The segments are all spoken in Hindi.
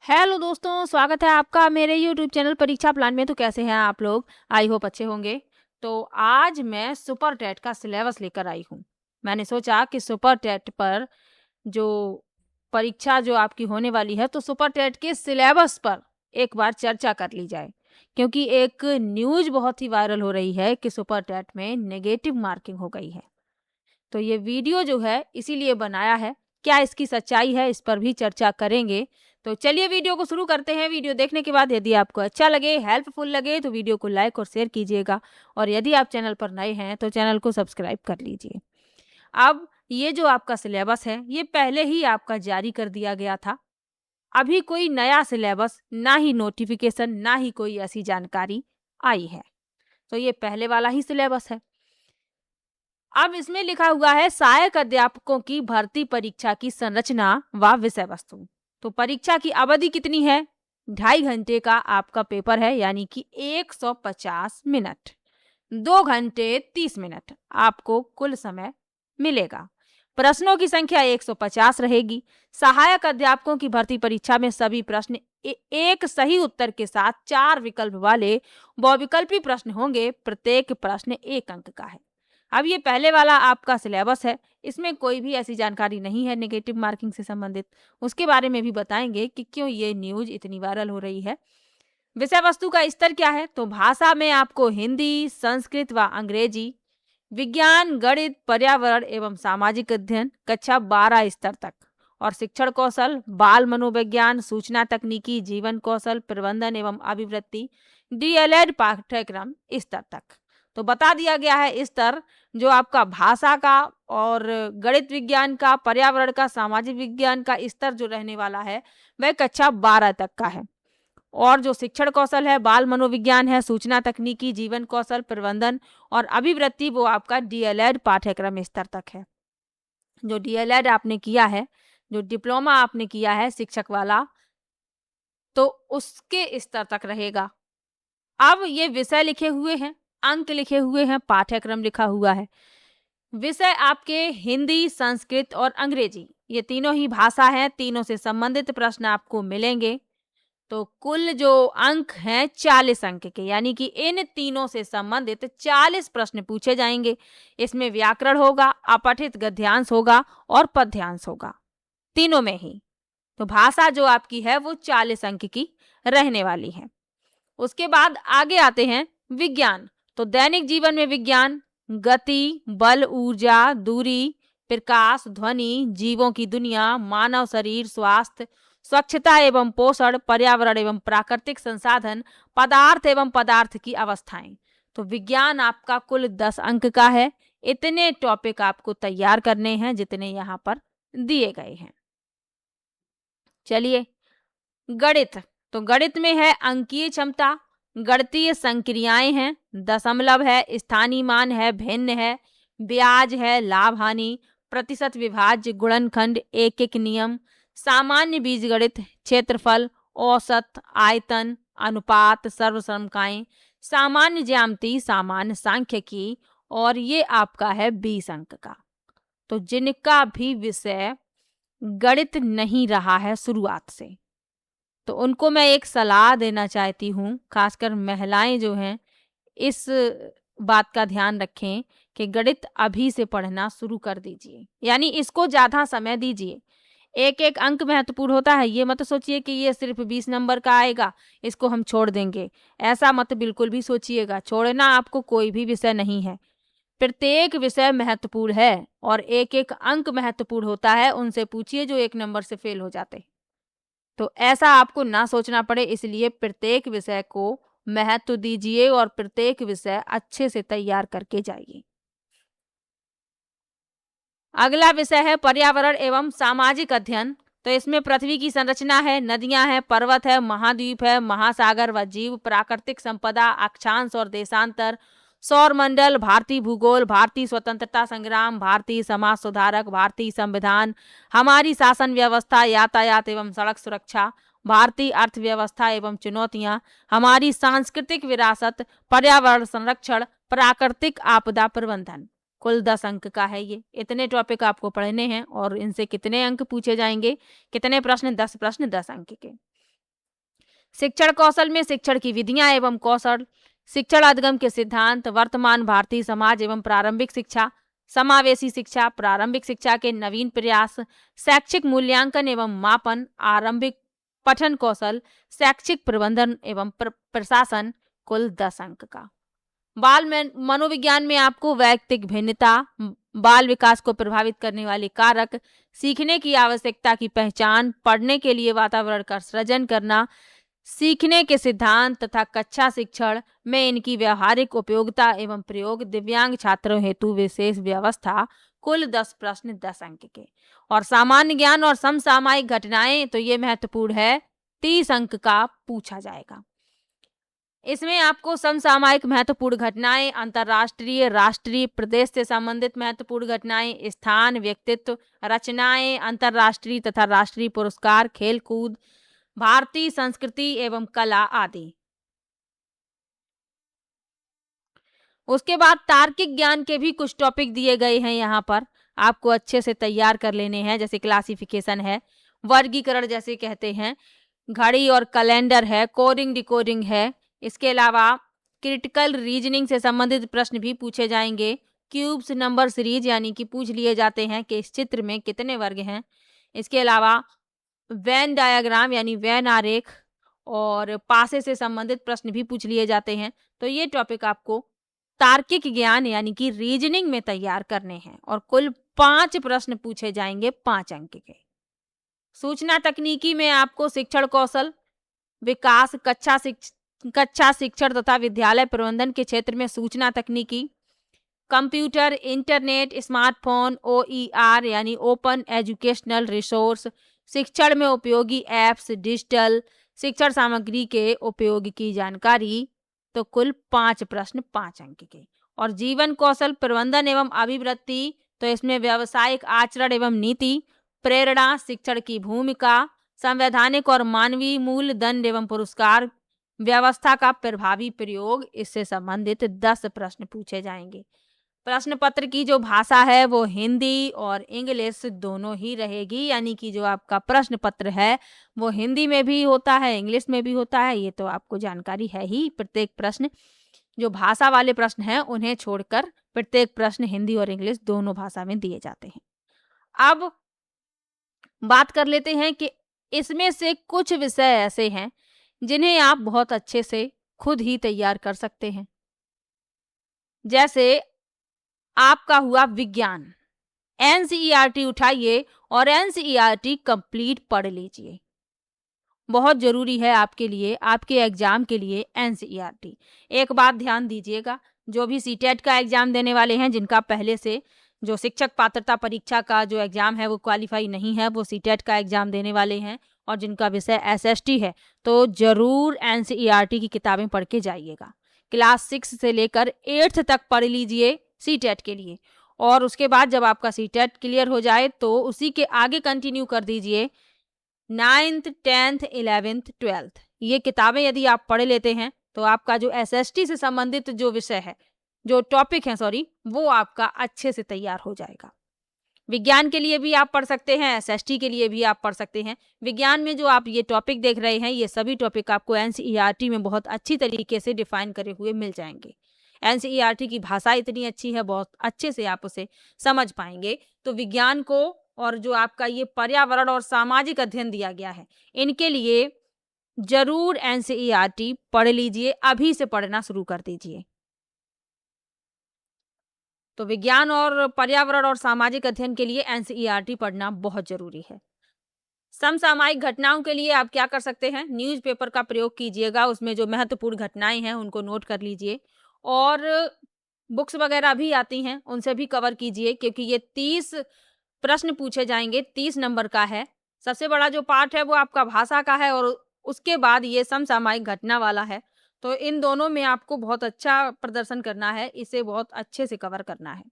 हेलो दोस्तों, स्वागत है आपका मेरे यूट्यूब चैनल परीक्षा प्लान में। तो कैसे हैं आप लोग? आई होप अच्छे होंगे। तो आज मैं सुपर टेट का सिलेबस लेकर आई हूँ। मैंने सोचा कि सुपर टेट पर जो परीक्षा जो आपकी होने वाली है, तो सुपर टेट के सिलेबस पर एक बार चर्चा कर ली जाए, क्योंकि एक न्यूज़ बहुत ही वायरल हो रही है कि सुपर टेट में नेगेटिव मार्किंग हो गई है। तो ये वीडियो जो है इसीलिए बनाया है। क्या इसकी सच्चाई है, इस पर भी चर्चा करेंगे। तो चलिए वीडियो को शुरू करते हैं। वीडियो देखने के बाद यदि आपको अच्छा लगे, हेल्पफुल लगे, तो वीडियो को लाइक और शेयर कीजिएगा। और यदि आप चैनल पर नए हैं तो चैनल को सब्सक्राइब कर लीजिए। अब ये जो आपका सिलेबस है, ये पहले ही आपका जारी कर दिया गया था। अभी कोई नया सिलेबस, ना ही नोटिफिकेशन, ना ही कोई ऐसी जानकारी आई है। तो ये पहले वाला ही सिलेबस है। अब इसमें लिखा हुआ है सहायक अध्यापकों की भर्ती परीक्षा की संरचना व विषय वस्तु। तो परीक्षा की अवधि कितनी है? 2.5 घंटे का आपका पेपर है, यानी कि 150 मिनट। 2 घंटे 30 मिनट आपको कुल समय मिलेगा। प्रश्नों की संख्या 150 रहेगी। सहायक अध्यापकों की भर्ती परीक्षा में सभी प्रश्न एक सही उत्तर के साथ 4 विकल्प वाले बहुविकल्पी प्रश्न होंगे। प्रत्येक प्रश्न 1 अंक का है। अब ये पहले वाला आपका सिलेबस है, इसमें कोई भी ऐसी जानकारी नहीं है नेगेटिव मार्किंग से संबंधित। उसके बारे में भी बताएंगे कि क्यों ये न्यूज इतनी वायरल हो रही है। विषय वस्तु का स्तर क्या है? तो भाषा में आपको हिंदी, संस्कृत व अंग्रेजी, विज्ञान, गणित, पर्यावरण एवं सामाजिक अध्ययन कक्षा 12 स्तर तक, और शिक्षण कौशल, बाल मनोविज्ञान, सूचना तकनीकी, जीवन कौशल, प्रबंधन एवं अभिवृत्ति, डीएलएड पाठ्यक्रम स्तर तक। तो बता दिया गया है स्तर जो आपका भाषा का और गणित विज्ञान का, पर्यावरण का, सामाजिक विज्ञान का स्तर जो रहने वाला है वह कक्षा 12 तक का है। और जो शिक्षण कौशल है, बाल मनोविज्ञान है, सूचना तकनीकी, जीवन कौशल, प्रबंधन और अभिवृत्ति, वो आपका डीएलएड पाठ्यक्रम स्तर तक है। जो डीएलएड आपने किया है, जो डिप्लोमा आपने किया है शिक्षक वाला, तो उसके स्तर तक रहेगा। अब ये विषय लिखे हुए हैं, अंक लिखे हुए हैं, पाठ्यक्रम लिखा हुआ है। विषय आपके हिंदी, संस्कृत और अंग्रेजी, ये तीनों ही भाषा हैं। तीनों से संबंधित प्रश्न आपको मिलेंगे। तो कुल जो अंक हैं 40 अंक के, यानी कि इन तीनों से संबंधित 40 प्रश्न पूछे जाएंगे। इसमें व्याकरण होगा, अपठित गद्यांश होगा और पद्यांश होगा, तीनों में ही। तो भाषा जो आपकी है वो 40 अंक की रहने वाली है। उसके बाद आगे आते हैं विज्ञान। तो दैनिक जीवन में विज्ञान, गति, बल, ऊर्जा, दूरी, प्रकाश, ध्वनि, जीवों की दुनिया, मानव शरीर, स्वास्थ्य, स्वच्छता एवं पोषण, पर्यावरण एवं प्राकृतिक संसाधन, पदार्थ एवं पदार्थ की अवस्थाएं। तो विज्ञान आपका कुल 10 अंक का है। इतने टॉपिक आपको तैयार करने हैं जितने यहाँ पर दिए गए हैं। चलिए, गणित। तो गणित में है अंकीय क्षमता, गणितीय संक्रियाएं हैं, दशमलव है, स्थानीय मान है, भिन्न है, ब्याज है, लाभ हानि, प्रतिशत विभाज्य, गुणनखंड, एक एक नियम, सामान्य बीजगणित, क्षेत्रफल, औसत, आयतन, अनुपात, सर्वसमकाएं, सामान्य ज्यामिति, सामान्य सांख्यिकी, और ये आपका है 20 अंक का। तो जिनका भी विषय गणित नहीं रहा है शुरुआत से, तो उनको मैं एक सलाह देना चाहती हूँ, खासकर महिलाएं जो हैं, इस बात का ध्यान रखें कि गणित अभी से पढ़ना शुरू कर दीजिए, यानी इसको ज़्यादा समय दीजिए। एक एक अंक महत्वपूर्ण होता है। ये मत सोचिए कि ये सिर्फ 20 नंबर का आएगा, इसको हम छोड़ देंगे। ऐसा मत बिल्कुल भी सोचिएगा। छोड़ना आपको कोई भी विषय नहीं है। प्रत्येक विषय महत्वपूर्ण है और एक एक अंक महत्वपूर्ण होता है। उनसे पूछिए जो 1 नंबर से फेल हो जाते। तो ऐसा आपको ना सोचना पड़े, इसलिए प्रत्येक विषय को महत्व दीजिए और प्रत्येक विषय अच्छे से तैयार करके जाइए। अगला विषय है पर्यावरण एवं सामाजिक अध्ययन। तो इसमें पृथ्वी की संरचना है, नदियां हैं, पर्वत है, महाद्वीप है, महासागर व जीव, प्राकृतिक संपदा, अक्षांश और देशांतर, सौर मंडल, भारतीय भूगोल, भारतीय स्वतंत्रता संग्राम, भारतीय समाज सुधारक, भारतीय संविधान, हमारी शासन व्यवस्था, यातायात एवं सड़क सुरक्षा, भारतीय अर्थव्यवस्था एवं चुनौतियां, हमारी सांस्कृतिक विरासत, पर्यावरण संरक्षण, प्राकृतिक आपदा प्रबंधन। कुल 10 अंक का है ये। इतने टॉपिक आपको पढ़ने हैं और इनसे कितने अंक पूछे जाएंगे, कितने प्रश्न? 10 प्रश्न 10 अंक के। शिक्षण कौशल में शिक्षण की विधियां एवं कौशल, शिक्षण अधिगम के सिद्धांत, वर्तमान भारतीय समाज एवं प्रारंभिक शिक्षा, समावेशी शिक्षा, प्रारंभिक शिक्षा के नवीन प्रयास, शैक्षिक मूल्यांकन एवं मापन, आरंभिक पठन कौशल, शैक्षिक प्रबंधन एवं प्रशासन, कुल 10 अंक का। मनोविज्ञान में आपको वैयक्तिक भिन्नता, बाल विकास को प्रभावित करने वाले कारक, सीखने की आवश्यकता की पहचान, पढ़ने के लिए वातावरण का सृजन करना, सीखने के सिद्धांत तथा कक्षा शिक्षण में इनकी व्यवहारिक उपयोगिता एवं प्रयोग, दिव्यांग छात्रों हेतु विशेष व्यवस्था, कुल 10 प्रश्न 10 अंक के। और सामान्य ज्ञान और समसामयिक घटनाएं, तो ये महत्वपूर्ण है, 30 अंक का पूछा जाएगा। इसमें आपको समसामयिक महत्वपूर्ण घटनाएं, अंतर्राष्ट्रीय, राष्ट्रीय, प्रदेश से संबंधित महत्वपूर्ण घटनाएं, स्थान, व्यक्तित्व, रचनाएं, अंतर्राष्ट्रीय तथा राष्ट्रीय पुरस्कार, खेलकूद, भारतीय संस्कृति एवं कला आदि। उसके बाद तार्किक ज्ञान के भी कुछ टॉपिक दिए गए हैं, यहाँ पर आपको अच्छे से तैयार कर लेने हैं। जैसे क्लासिफिकेशन है, वर्गीकरण जैसे कहते हैं, घड़ी और कैलेंडर है, कोडिंग डिकोडिंग है। इसके अलावा क्रिटिकल रीजनिंग से संबंधित प्रश्न भी पूछे जाएंगे। क्यूब्स नंबर सीरीज यानी कि पूछ लिए जाते हैं कि इस चित्र में कितने वर्ग हैं। इसके अलावा वेन डायग्राम यानी वेन आरेख और पासे से संबंधित प्रश्न भी पूछ लिए जाते हैं। तो ये टॉपिक आपको तार्किक ज्ञान यानी कि रीजनिंग में तैयार करने हैं और कुल 5 प्रश्न पूछे जाएंगे 5 अंक के। सूचना तकनीकी में आपको शिक्षण कौशल विकास, कक्षा शिक्षण तथा विद्यालय प्रबंधन के क्षेत्र में सूचना तकनीकी, कंप्यूटर, इंटरनेट, स्मार्टफोन, OER यानी ओपन एजुकेशनल रिसोर्स, शिक्षण में उपयोगी ऐप्स, डिजिटल शिक्षण सामग्री के उपयोग की जानकारी, तो कुल 5 प्रश्न 5 अंक के। और जीवन कौशल प्रबंधन एवं अभिवृत्ति, तो इसमें व्यावसायिक आचरण एवं नीति, प्रेरणा, शिक्षण की भूमिका, संवैधानिक और मानवीय मूल्य, दंड एवं पुरस्कार व्यवस्था का प्रभावी प्रयोग, इससे संबंधित 10 प्रश्न पूछे जाएंगे। प्रश्न पत्र की जो भाषा है वो हिंदी और इंग्लिश दोनों ही रहेगी, यानी कि जो आपका प्रश्न पत्र है वो हिंदी में भी होता है, इंग्लिश में भी होता है, ये तो आपको जानकारी है ही। प्रत्येक प्रश्न जो भाषा वाले प्रश्न हैं उन्हें छोड़कर प्रत्येक प्रश्न हिंदी और इंग्लिश दोनों भाषा में दिए जाते हैं। अब बात कर लेते हैं कि इसमें से कुछ विषय ऐसे हैं जिन्हें आप बहुत अच्छे से खुद ही तैयार कर सकते हैं। जैसे आपका हुआ विज्ञान, NCERT उठाइए और NCERT कंप्लीट पढ़ लीजिए। बहुत जरूरी है आपके लिए, आपके एग्जाम के लिए NCERT। एक बात ध्यान दीजिएगा, जो भी CTET का एग्जाम देने वाले हैं, जिनका पहले से जो शिक्षक पात्रता परीक्षा का जो एग्जाम है वो क्वालिफाई नहीं है, वो CTET का एग्जाम देने वाले हैं, और जिनका विषय SST है, तो जरूर NCERT की किताबें पढ़ के जाइएगा। क्लास 6 से लेकर 8th तक पढ़ लीजिए CTET के लिए, और उसके बाद जब आपका CTET क्लियर हो जाए तो उसी के आगे कंटिन्यू कर दीजिए 9th 10th 11th 12th। ये किताबें यदि आप पढ़ लेते हैं तो आपका जो SST से संबंधित जो विषय है, जो टॉपिक है वो आपका अच्छे से तैयार हो जाएगा। विज्ञान के लिए भी आप पढ़ सकते हैं, SST के लिए भी आप पढ़ सकते हैं। विज्ञान में जो आप ये टॉपिक देख रहे हैं, ये सभी टॉपिक आपको NCERT में बहुत अच्छी तरीके से डिफाइन करे हुए मिल जाएंगे। NCERT की भाषा इतनी अच्छी है, बहुत अच्छे से आप उसे समझ पाएंगे। तो विज्ञान को और जो आपका ये पर्यावरण और सामाजिक अध्ययन दिया गया है, इनके लिए जरूर NCERT पढ़ लीजिए, अभी से पढ़ना शुरू कर दीजिए। तो विज्ञान और पर्यावरण और सामाजिक अध्ययन के लिए NCERT पढ़ना बहुत जरूरी है। समसामयिक घटनाओं के लिए आप क्या कर सकते हैं, न्यूज़पेपर का प्रयोग कीजिएगा, उसमें जो महत्वपूर्ण घटनाएं हैं उनको नोट कर लीजिए, और बुक्स वगैरह भी आती हैं उनसे भी कवर कीजिए, क्योंकि ये 30 प्रश्न पूछे जाएंगे, 30 नंबर का है। सबसे बड़ा जो पार्ट है वो आपका भाषा का है, और उसके बाद ये समसामयिक घटना वाला है। तो इन दोनों में आपको बहुत अच्छा प्रदर्शन करना है, इसे बहुत अच्छे से कवर करना है।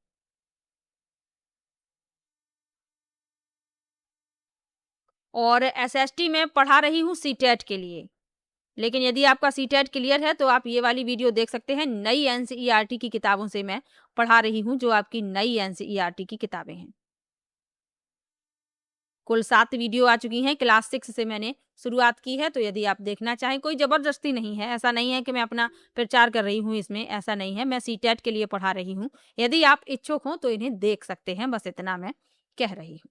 और SST में पढ़ा रही हूँ CTET के लिए, लेकिन यदि आपका CTET क्लियर है तो आप ये वाली वीडियो देख सकते हैं। नई NCERT की किताबों से मैं पढ़ा रही हूँ, जो आपकी नई NCERT की किताबें हैं। कुल 7 वीडियो आ चुकी हैं। क्लास 6 से मैंने शुरुआत की है, तो यदि आप देखना चाहें, कोई ज़बरदस्ती नहीं है, ऐसा नहीं है कि मैं अपना प्रचार कर रही हूँ इसमें, ऐसा नहीं है। मैं सीटेट के लिए पढ़ा रही हूँ। यदि आप इच्छुक हों तो इन्हें देख सकते हैं, बस इतना मैं कह रही हूँ।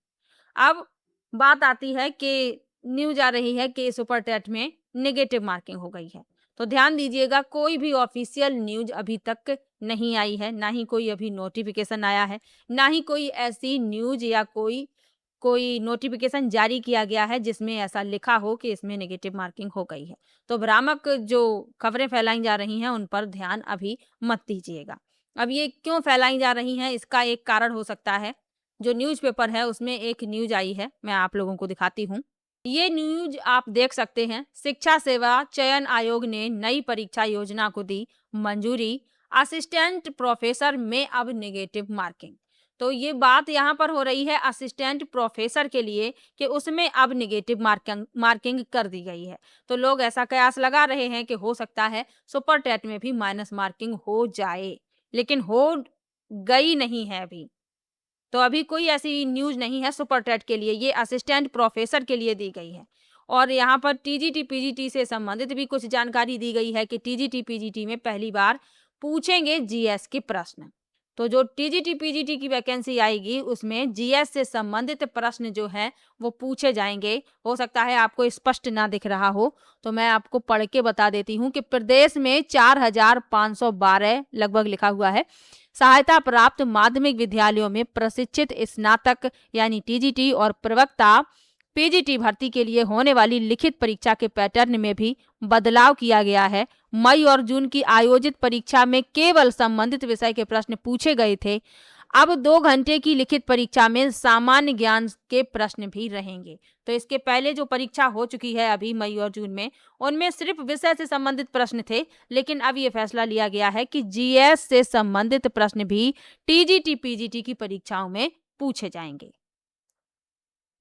अब बात आती है कि न्यूज़ आ रही है कि सुपर टेट में नेगेटिव मार्किंग हो गई है। तो ध्यान दीजिएगा, कोई भी ऑफ़िशियल न्यूज़ अभी तक नहीं आई है, ना ही कोई अभी नोटिफ़िकेशन आया है, ना ही कोई ऐसी न्यूज़ या कोई कोई नोटिफ़िकेशन जारी किया गया है जिसमें ऐसा लिखा हो कि इसमें नेगेटिव मार्किंग हो गई है। तो भ्रामक जो खबरें फैलाई जा रही हैं, उन पर ध्यान अभी मत दीजिएगा। अब ये क्यों फैलाई जा रही हैं, इसका एक कारण हो सकता है, जो न्यूज़पेपर है उसमें एक न्यूज़ आई है, मैं आप लोगों को दिखाती हूँ। ये न्यूज़ आप देख सकते हैं, शिक्षा सेवा चयन आयोग ने नई परीक्षा योजना को दी मंजूरी, असिस्टेंट प्रोफेसर में अब नेगेटिव मार्किंग। तो ये बात यहाँ पर हो रही है असिस्टेंट प्रोफेसर के लिए कि उसमें अब नेगेटिव मार्किंग मार्किंग कर दी गई है। तो लोग ऐसा कयास लगा रहे हैं कि हो सकता है सुपर टेट में भी माइनस मार्किंग हो जाए, लेकिन हो गई नहीं है अभी। तो अभी कोई ऐसी न्यूज़ नहीं है सुपर टेट के लिए, ये असिस्टेंट प्रोफेसर के लिए दी गई है। और यहाँ पर टीजीटी पीजीटी से संबंधित भी कुछ जानकारी दी गई है कि टीजीटी पीजीटी में पहली बार पूछेंगे जीएस के प्रश्न। तो जो टीजीटी पीजीटी की वैकेंसी आएगी उसमें जीएस से संबंधित प्रश्न जो हैं वो पूछे जाएंगे। हो सकता है आपको स्पष्ट ना दिख रहा हो, तो मैं आपको पढ़ के बता देती हूँ कि प्रदेश में 4512 लगभग लिखा हुआ है सहायता प्राप्त माध्यमिक विद्यालयों में प्रशिक्षित स्नातक यानी टीजीटी और प्रवक्ता पीजीटी भर्ती के लिए होने वाली लिखित परीक्षा के पैटर्न में भी बदलाव किया गया है। मई और जून की आयोजित परीक्षा में केवल संबंधित विषय के प्रश्न पूछे गए थे। अब 2 घंटे की लिखित परीक्षा में सामान्य ज्ञान के प्रश्न भी रहेंगे। तो इसके पहले जो परीक्षा हो चुकी है अभी मई और जून में, उनमें सिर्फ विषय से संबंधित प्रश्न थे, लेकिन अब ये फैसला लिया गया है कि जीएस से संबंधित प्रश्न भी टीजीटी पीजीटी की परीक्षाओं में पूछे जाएंगे।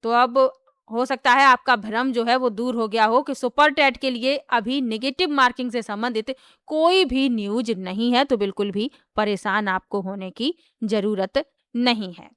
तो अब हो सकता है आपका भ्रम जो है वो दूर हो गया हो कि सुपर टेट के लिए अभी नेगेटिव मार्किंग से संबंधित कोई भी न्यूज नहीं है, तो बिल्कुल भी परेशान आपको होने की जरूरत नहीं है।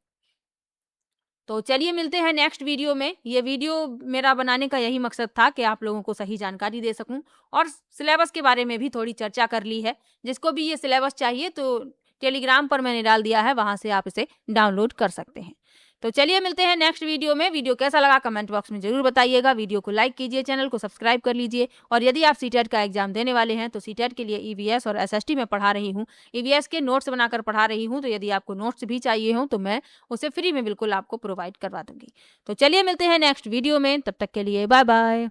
तो चलिए मिलते हैं नेक्स्ट वीडियो में। ये वीडियो मेरा बनाने का यही मकसद था कि आप लोगों को सही जानकारी दे सकूं और सिलेबस के बारे में भी थोड़ी चर्चा कर ली है। जिसको भी ये सिलेबस चाहिए तो टेलीग्राम पर मैंने डाल दिया है, वहां से आप इसे डाउनलोड कर सकते हैं। तो चलिए मिलते हैं नेक्स्ट वीडियो में। वीडियो कैसा लगा कमेंट बॉक्स में जरूर बताइएगा। वीडियो को लाइक कीजिए, चैनल को सब्सक्राइब कर लीजिए। और यदि आप सीटेट का एग्जाम देने वाले हैं तो सीटेट के लिए ईवीएस और एसएसटी में पढ़ा रही हूँ, ईवीएस के नोट्स बनाकर पढ़ा रही हूँ। तो यदि आपको नोट्स भी चाहिए हो तो मैं उसे फ्री में बिल्कुल आपको प्रोवाइड करवा दूंगी। तो चलिए मिलते हैं नेक्स्ट वीडियो में, तब तक के लिए बाय बाय।